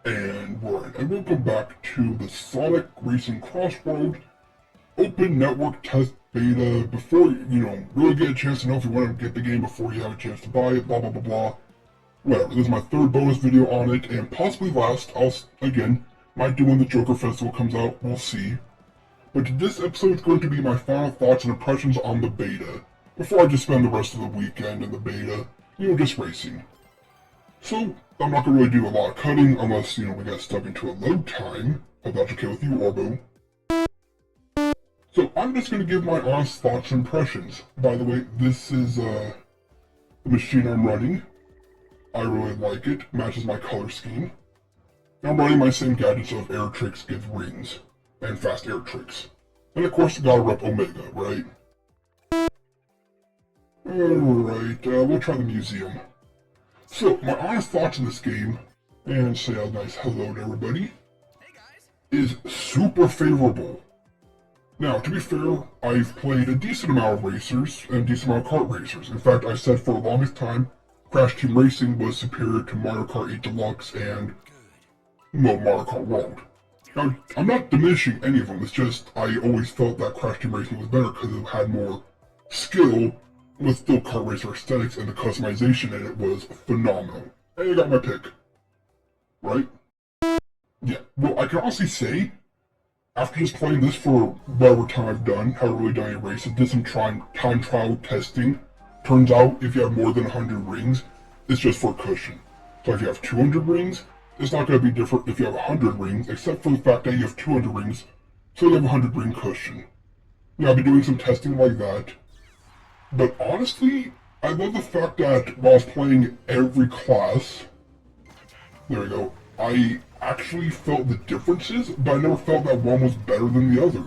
And welcome back to the Sonic Racing CrossWorld Open Network Test Beta. Before really get a chance to know if you want to get the game before you have a chance to buy it, blah blah blah blah. Whatever, this is my third bonus video on it, and possibly last. Might do when the Joker Festival comes out, we'll see. But this episode is going to be my final thoughts and impressions on the beta, before I just spend the rest of the weekend in the beta, just racing. So, I'm not going to really do a lot of cutting unless, we get stuck into a load time, if that's okay with you, Orbo. So, I'm just going to give my honest thoughts and impressions. By the way, this is, the machine I'm running. I really like it, matches my color scheme. I'm running my same gadgets of air tricks, gives rings, and fast air tricks. And of course, gotta rep Omega, right? Alright, we'll try the museum. So, my honest thoughts on this game, and say a nice hello to everybody, is super favorable. Now, to be fair, I've played a decent amount of racers, and a decent amount of kart racers. In fact, I said for the longest time, Crash Team Racing was superior to Mario Kart 8 Deluxe and, Mario Kart World. Now, I'm not diminishing any of them, it's just I always felt that Crash Team Racing was better because it had more skill, with still kart racer aesthetics, and the customization in it was phenomenal. And I got my pick. Right? Yeah, well, I can honestly say, after just playing this for whatever time I've done, haven't really done any races, did some time trial testing, turns out if you have more than 100 rings, it's just for cushion. So if you have 200 rings, it's not going to be different if you have 100 rings, except for the fact that you have 200 rings, so you have a 100 ring cushion. Now, I've been doing some testing like that, but honestly, I love the fact that while I was playing every class, there we go, I actually felt the differences, but I never felt that one was better than the other.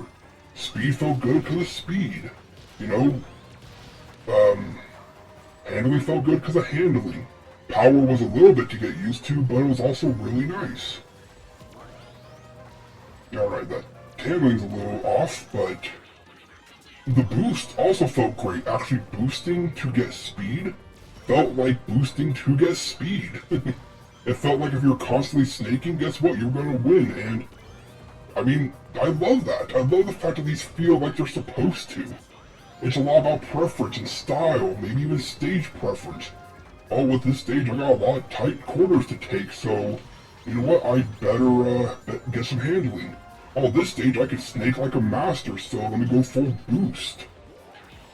Speed felt good because of speed, handling felt good because of handling. Power was a little bit to get used to, but it was also really nice. Alright, that handling's a little off, but the boost also felt great. Actually, boosting to get speed felt like boosting to get speed. It felt like if you're constantly snaking, guess what? You're gonna win, and I love that. I love the fact that these feel like they're supposed to. It's a lot about preference and style, maybe even stage preference. Oh, with this stage, I got a lot of tight corners to take, so, you know what, I better, get some handling. Oh, this stage, I can snake like a master, so let me go full boost.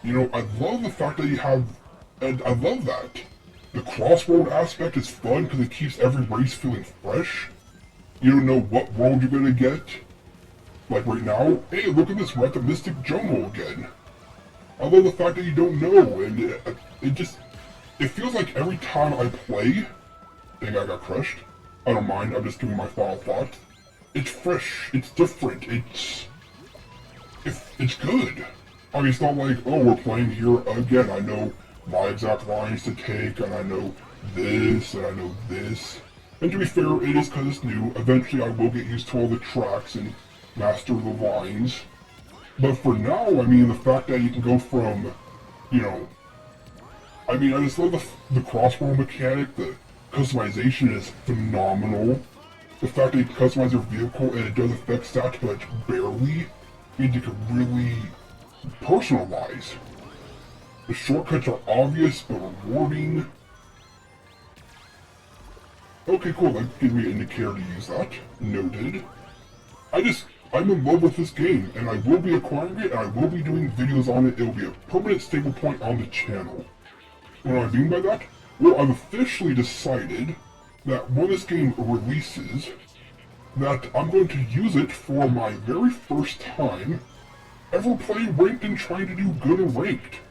I love the fact that you have, and I love that. The crossworld aspect is fun because it keeps every race feeling fresh. You don't know what world you're gonna get. Like right now, hey, look at this, we're at the Mystic Jungle again. I love the fact that you don't know, and it feels like every time I play, dang, I got crushed. I don't mind, I'm just giving my final thought. It's fresh, it's different, it's good. It's not like, oh, we're playing here again. I know my exact lines to take, and I know this, and I know this. And to be fair, it is because it's new. Eventually I will get used to all the tracks and master the lines. But for now, the fact that you can go from, I just love the crossworld mechanic. The customization is phenomenal. The fact that you can customize your vehicle and it does affect stats, but barely, means you can really personalize. The shortcuts are obvious, but rewarding. Okay, cool, that gives me an indicator to use that. Noted. I'm in love with this game, and I will be acquiring it, and I will be doing videos on it. It'll be a permanent stable point on the channel. What do I mean by that? Well, I've officially decided that when this game releases, that I'm going to use it for my very first time ever playing ranked and trying to do good in ranked.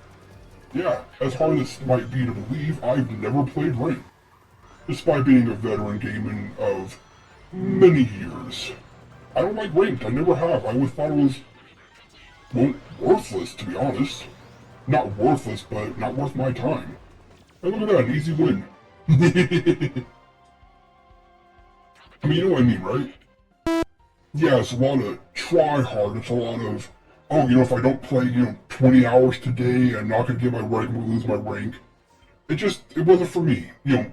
Yeah, as hard as this might be to believe, I've never played ranked, despite being a veteran gaming of many years. I don't like ranked, I never have. I always thought it was, well, worthless, to be honest. Not worthless, but not worth my time. And look at that, an easy win. You know what I mean, right? Yeah, it's a lot of try hard, it's a lot of, oh, if I don't play, 20 hours today, I'm not gonna get my rank, I'm gonna lose my rank. It wasn't for me. It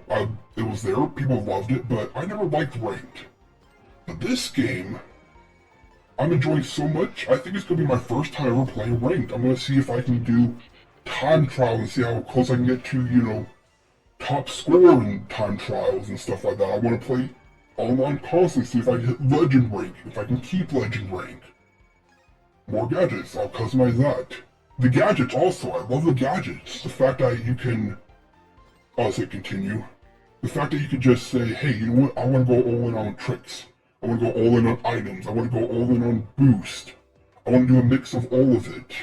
was there, people loved it, but I never liked ranked. But this game, I'm enjoying so much, I think it's going to be my first time ever playing ranked. I'm going to see if I can do time trials and see how close I can get to, you know, top score in time trials and stuff like that. I want to play online constantly, see if I can hit legend rank, if I can keep legend rank. More gadgets, I'll customize that. The gadgets also, I love the gadgets. The fact that you can, I'll say continue. The fact that you can just say, hey, you know what, I want to go all in on tricks. I want to go all in on items. I want to go all in on boost. I want to do a mix of all of it.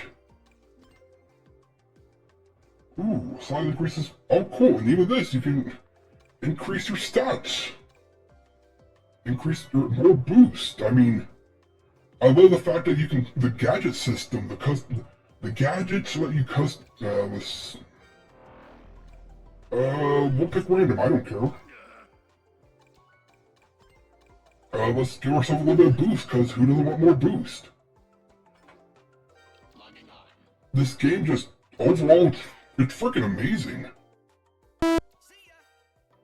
Ooh, Sonic Racing. Oh, cool. And even this, you can increase your stats. Increase your more boost. I mean, I love the fact that you can, the gadget system, the gadgets let you we'll pick random, I don't care. Let's give ourselves a little bit of boost, because who doesn't want more boost? This game just, overall, it's freaking amazing.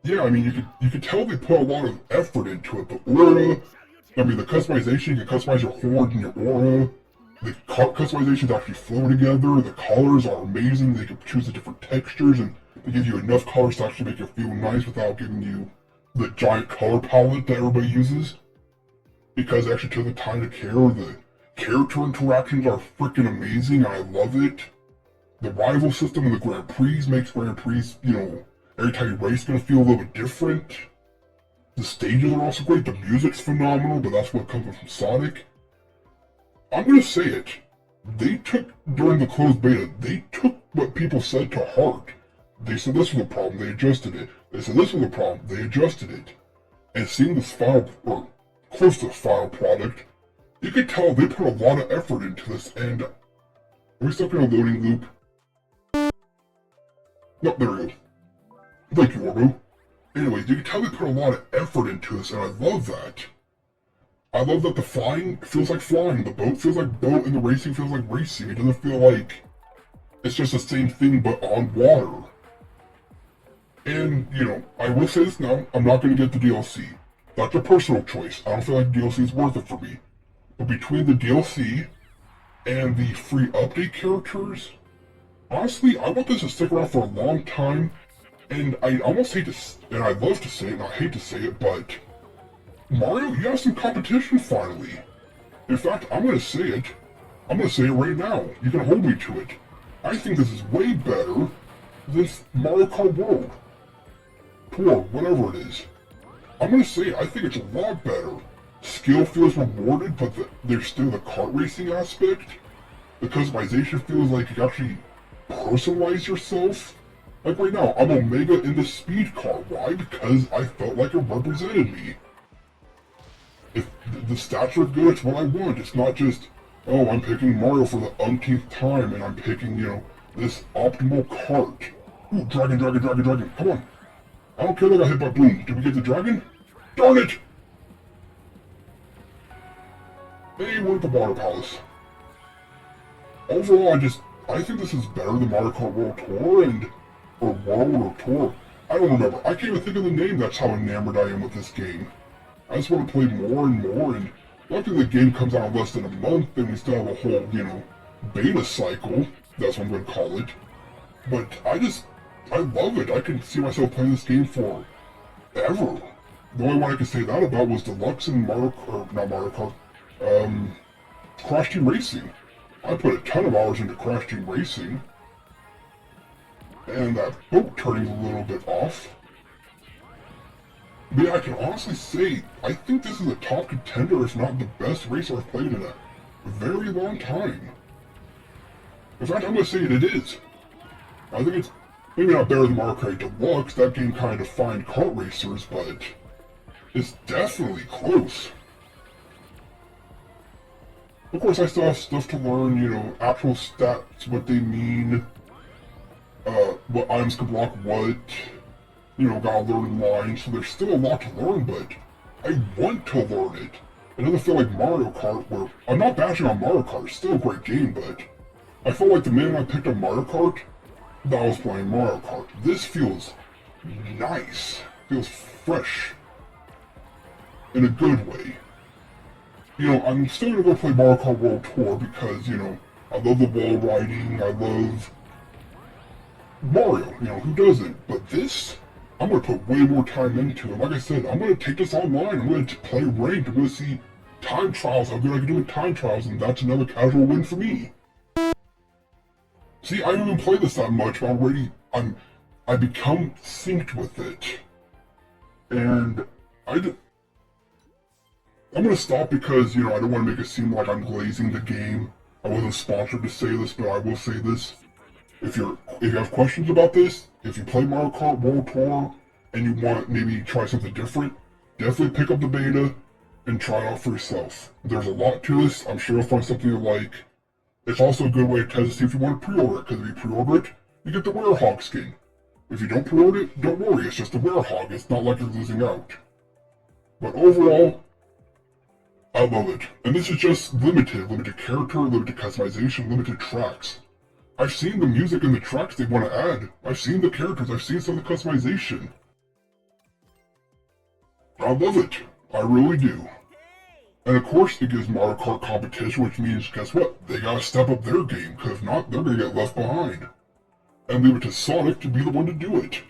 Yeah, I mean, you could tell they put a lot of effort into it. The aura, I mean, the customization, you can customize your horde and your aura. The customizations actually flow together. The colors are amazing. They can choose the different textures, and they give you enough colors to actually make it feel nice without giving you the giant color palette that everybody uses. Because they actually took the time to care. The character interactions are freaking amazing. I love it. The rival system in the Grand Prix makes Grand Prix, you know, every time you race, gonna feel a little bit different. The stages are also great. The music's phenomenal, but that's what comes from Sonic. I'm gonna say it. They took, during the closed beta, they took what people said to heart. They said this was a problem, they adjusted it. They said this was a problem, they adjusted it. And seeing this final, or close to the final product, you can tell they put a lot of effort into this, and... Are we stuck in a loading loop? No, there we go. Thank you, Orbo. Anyways, you can tell they put a lot of effort into this, and I love that. I love that the flying feels like flying, the boat feels like boat, and the racing feels like racing. It doesn't feel like it's just the same thing but on water. And, you know, I will say this now, I'm not going to get the DLC. That's a personal choice. I don't feel like DLC is worth it for me. But between the DLC and the free update characters, honestly, I want this to stick around for a long time. And I almost hate to, and I'd love to say it, and I hate to say it, but Mario, you have some competition finally. In fact, I'm gonna say it. I'm gonna say it right now. You can hold me to it. I think this is way better than Mario Kart World. Tour, whatever it is. I'm gonna say it. I think it's a lot better. Skill feels rewarded, but there's still the kart racing aspect. The customization feels like you can actually personalize yourself. Like right now, I'm Omega in the speed car. Why? Because I felt like it represented me. If the stats are good, it's what I want. It's not just, oh, I'm picking Mario for the umpteenth time, and I'm picking, you know, this optimal cart. Ooh, dragon, dragon, dragon, dragon. Come on. I don't care that I got hit by Bloom. Did we get the dragon? Darn it! Hey, we're at the Water Palace. Overall, I think this is better than Mario Kart World Tour or World or Tour. I don't remember. I can't even think of the name. That's how enamored I am with this game. I just want to play more and more, and luckily the game comes out in less than a month, and we still have a whole, you know, beta cycle. That's what I'm going to call it. But I love it. I can see myself playing this game forever. The only one I could say that about was Deluxe and Crash Team Racing. I put a ton of hours into Crash Team Racing. And that boat turning a little bit off. But yeah, I can honestly say, I think this is a top contender, if not the best racer I've played in a very long time. In fact, I'm going to say it is. I think it's maybe not better than Mario Kart Deluxe, that game kind of defined kart racers, but it's definitely close. Of course, I still have stuff to learn, you know, actual stats, what they mean, what items can block what, you know, gotta learn lines, so there's still a lot to learn, but I want to learn it. It doesn't feel like Mario Kart, where, I'm not bashing on Mario Kart, it's still a great game, but I felt like the minute I picked up Mario Kart, that I was playing Mario Kart. This feels nice, feels fresh, in a good way. I'm still gonna go play Mario Kart World Tour because, I love the wall riding, I love Mario, who doesn't? But this, I'm gonna put way more time into it. Like I said, I'm gonna take this online, I'm gonna play ranked, I'm gonna see time trials, how good I can do with time trials, and that's another casual win for me. See, I don't even play this that much, but already I become synced with it. And I'm gonna stop because, I don't want to make it seem like I'm glazing the game. I wasn't sponsored to say this, but I will say this. If you have questions about this, if you play Mario Kart World Tour and you want maybe try something different, definitely pick up the beta and try it out for yourself. There's a lot to this. I'm sure you'll find something you like. It's also a good way to test to see if you want to pre-order it, because if you pre-order it, you get the Werehog skin. If you don't pre-order it, don't worry, it's just a Werehog. It's not like you're losing out. But overall, I love it. And this is just limited character, limited customization, limited tracks. I've seen the music and the tracks they want to add. I've seen the characters, I've seen some of the customization. I love it. I really do. And of course it gives Mario Kart competition, which means, guess what? They gotta step up their game, because if not, they're gonna get left behind. And leave it to Sonic to be the one to do it.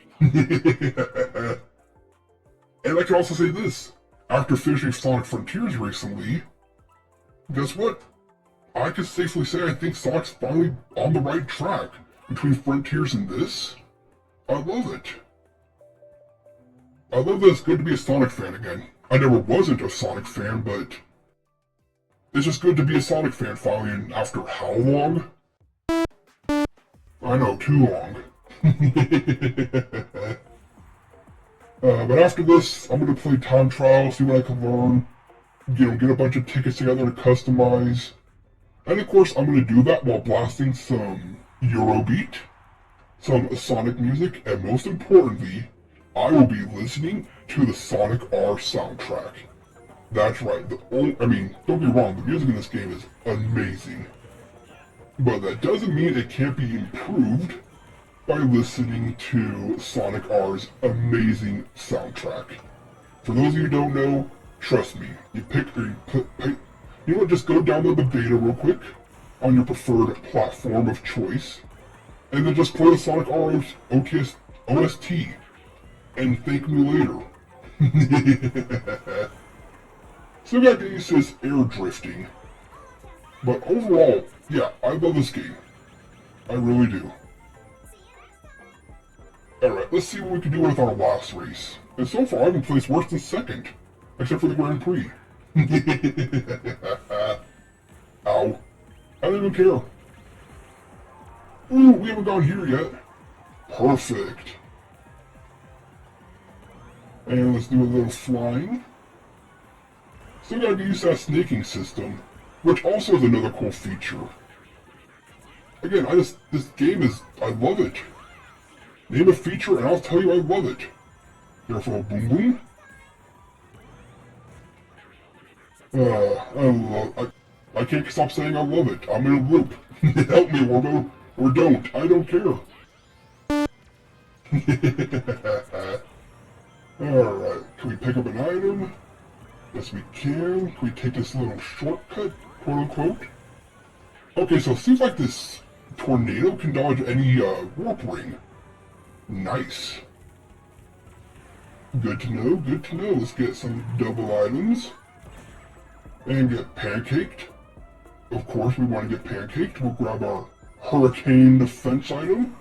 And I can also say this. After finishing Sonic Frontiers recently, guess what? I can safely say I think Sonic's finally on the right track. Between Frontiers and this, I love it. I love that it's good to be a Sonic fan again. I never wasn't a Sonic fan, but it's just good to be a Sonic fan finally, and after how long? I know, too long. But after this, I'm gonna play time trial, see what I can learn, get a bunch of tickets together to customize. And of course, I'm gonna do that while blasting some Eurobeat, some Sonic music, and most importantly, I will be listening to the Sonic R soundtrack. That's right, don't get me wrong, the music in this game is amazing. But that doesn't mean it can't be improved by listening to Sonic R's amazing soundtrack. For those of you who don't know, trust me, just go download the beta real quick on your preferred platform of choice, and then just play the Sonic R's OST, and thank me later. So got to use this air drifting. But overall, yeah, I love this game. I really do. Alright, let's see what we can do with our last race. And so far, I've been placed worse than second. Except for the Grand Prix. Ow. I don't even care. Ooh, we haven't gone here yet. Perfect. And let's do a little flying. Still gotta get used to that snaking system, which also is another cool feature. Again, this game is, I love it. Name a feature and I'll tell you I love it. Careful, boom boom. I can't stop saying I love it. I'm in a loop. Help me, Orbo. Or don't. I don't care. Alright, can we pick up an item? Yes, we can. Can we take this little shortcut, quote unquote? Okay, so it seems like this tornado can dodge any warp ring. Nice. Good to know, good to know. Let's get some double items. And get pancaked. Of course, we want to get pancaked. We'll grab our hurricane defense item.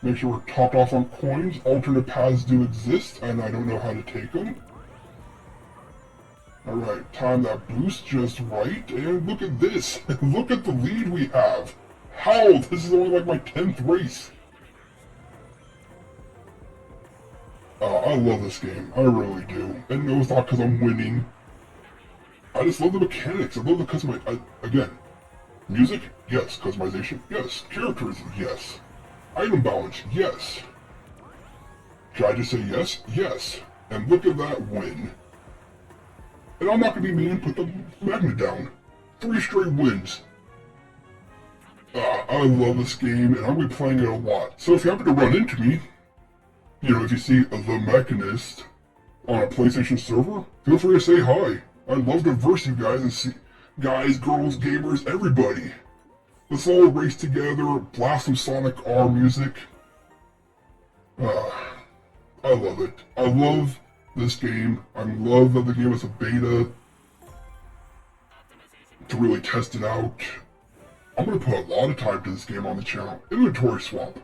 Make sure we're topped off on coins. Alternate paths do exist, and I don't know how to take them. Alright, time that boost just right, and look at this! Look at the lead we have! How? This is only like my 10th race! I love this game, I really do. And no, it's not because I'm winning. I just love the mechanics, I love the customization. Again, music? Yes. Customization? Yes. Characters? Yes. Item balance? Yes. Should I just say yes? Yes. And look at that win. And I'm not going to be mean and put the magnet down. 3 straight wins. I love this game, and I'll be playing it a lot. So if you happen to run into me, if you see TheMechanist on a PlayStation server, feel free to say hi. I'd love to verse you guys and see guys, girls, gamers, everybody. Let's all race together, blast some Sonic R music. I love it. I love this game. I love that they gave us a beta to really test it out. I'm gonna put a lot of time to this game on the channel. Inventory swap.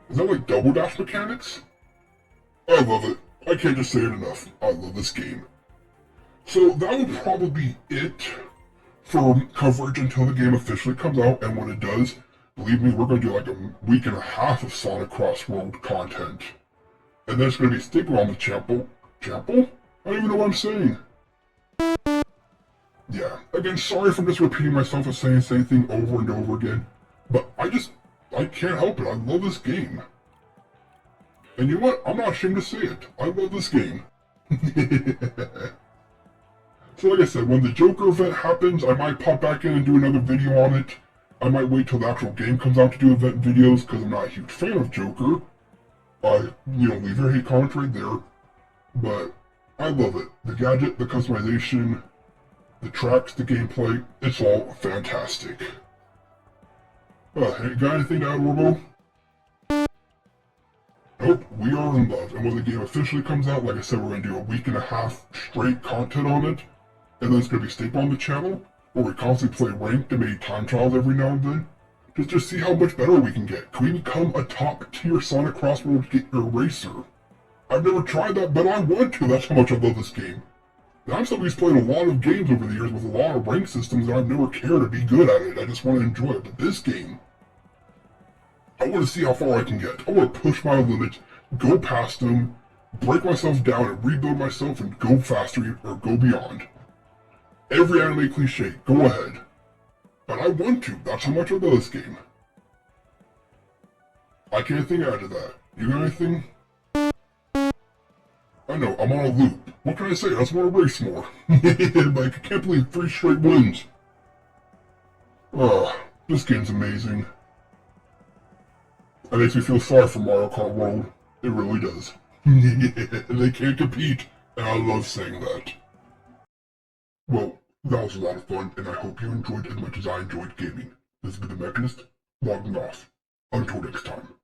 Is that like double dash mechanics? I love it. I can't just say it enough. I love this game. So that would probably be it for coverage until the game officially comes out, and when it does, believe me, we're going to do like a week and a half of Sonic CrossWorld content. And then it's going to be stapled on the channel. Chapel? I don't even know what I'm saying. Yeah, again, sorry for just repeating myself and saying the same thing over and over again, but I can't help it. I love this game. And you know what? I'm not ashamed to say it. I love this game. So like I said, when the Joker event happens, I might pop back in and do another video on it. I might wait till the actual game comes out to do event videos, because I'm not a huge fan of Joker. Leave your hate comments right there. But I love it. The gadget, the customization, the tracks, the gameplay, it's all fantastic. Hey, got anything to add, Orbo? Nope, we are in love, and when the game officially comes out, like I said, we're going to do a week and a half straight content on it, and then it's going to be stapled on the channel, where we constantly play ranked and maybe time trials every now and then, just to see how much better we can get. Can we become a top-tier Sonic CrossWorld racer? I've never tried that, but I want to. That's how much I love this game. And I'm somebody who's played a lot of games over the years with a lot of rank systems, and I've never cared to be good at it. I just want to enjoy it. But this game, I want to see how far I can get. I want to push my limits, go past them, break myself down, and rebuild myself, and go faster or go beyond. Every anime cliche, go ahead. But I want to. That's how much I love this game. I can't think add to that. You got anything? I know, I'm on a loop. What can I say? I just want to race more. Like, I can't believe 3 straight wins. This game's amazing. It makes me feel sorry for Mario Kart World. It really does. They can't compete, and I love saying that. Well, that was a lot of fun, and I hope you enjoyed as much as I enjoyed gaming. This has been The Mechanist, logging off. Until next time.